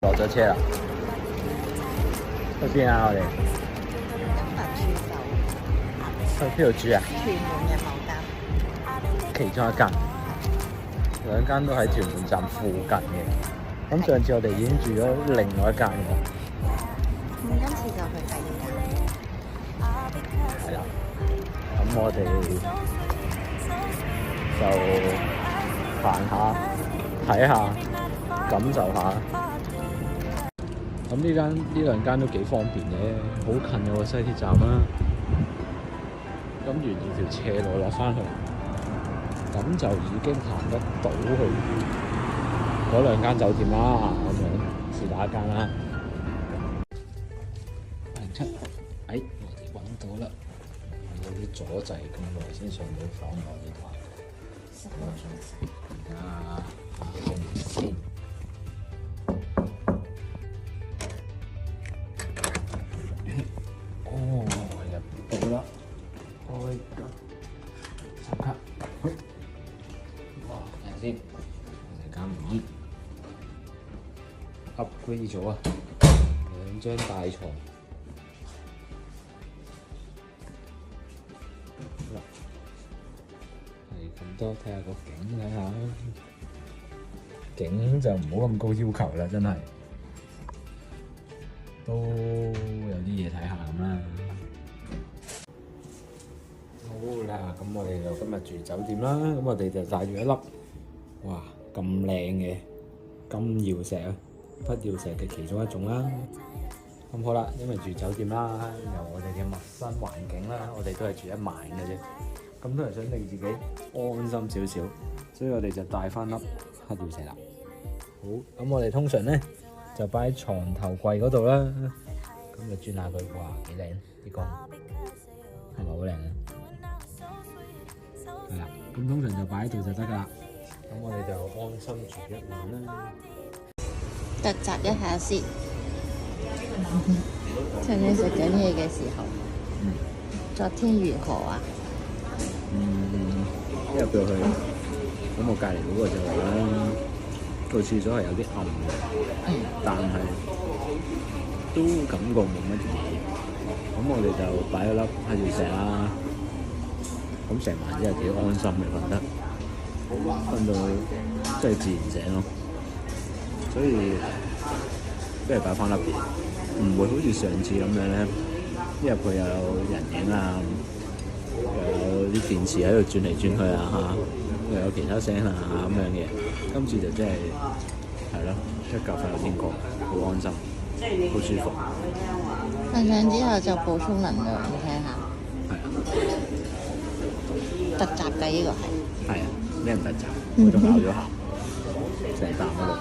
落咗車啦，去邊啊？我哋今日住去邊度住啊？屯門嘅某間，其中一間，兩間都喺屯門站附近嘅。咁上次我哋已經住咗另外一間嘅，今次就去第二間。係啦。咁我哋就行下、睇下、感受下。咁呢兩間都幾方便嘅，好近有個西鐵站啦。咁沿住條斜路落翻去，咁就已經行得到去嗰兩間酒店啦。咁樣是哪一間啦？07，我哋揾到啦！有啲阻滯咁耐先上到房內呢度。而家先。哦，入到啦！開10卡，哇！睇下先，我哋間房 upgrade 咗啊，2張大床。係咁多，睇下個景，睇下景就唔好咁高要求啦，真係都有啲嘢睇下咁啦。好啦，咁我哋就今日住酒店啦。咁我哋就帶住一粒哇咁靚嘅金曜石啊，不曜石嘅其中一種啦。咁好啦，因為住酒店啦，由我哋嘅陌生環境啦，我哋都係住一晚嘅啫。咁都係想令自己安心少少，所以我哋就帶翻粒黑曜石啦。好，咁我哋通常咧就擺喺床頭櫃嗰度啦。咁就轉下佢，哇幾靚啲光，係咪好靚啊？係啦，咁通常就擺喺度就得㗎啦。咁我哋就安心住一晚啦。突襲一下先，趁你食緊嘢嘅時候。昨天如何啊？一入到去，咁我隔離嗰個就話啦，個廁所係有啲暗嘅，但係都感覺冇乜嘢。咁我哋就擺咗粒黑曜石啦。咁成晚真係幾安心嘅，瞓得到真係自然醒咯。所以不如擺翻粒嘢，唔會好似上次咁樣咧，一入去又有人影啊，又有啲電池喺度轉嚟轉去啊，又有其他聲啊咁樣嘅。今次就真係係咯，一覺瞓到天光，好安心，好舒服。瞓醒之後就補充能量，你睇下。係啊，突襲嘅呢個係。係啊，俾人突襲，我仲咬咗下，成啖嗰度。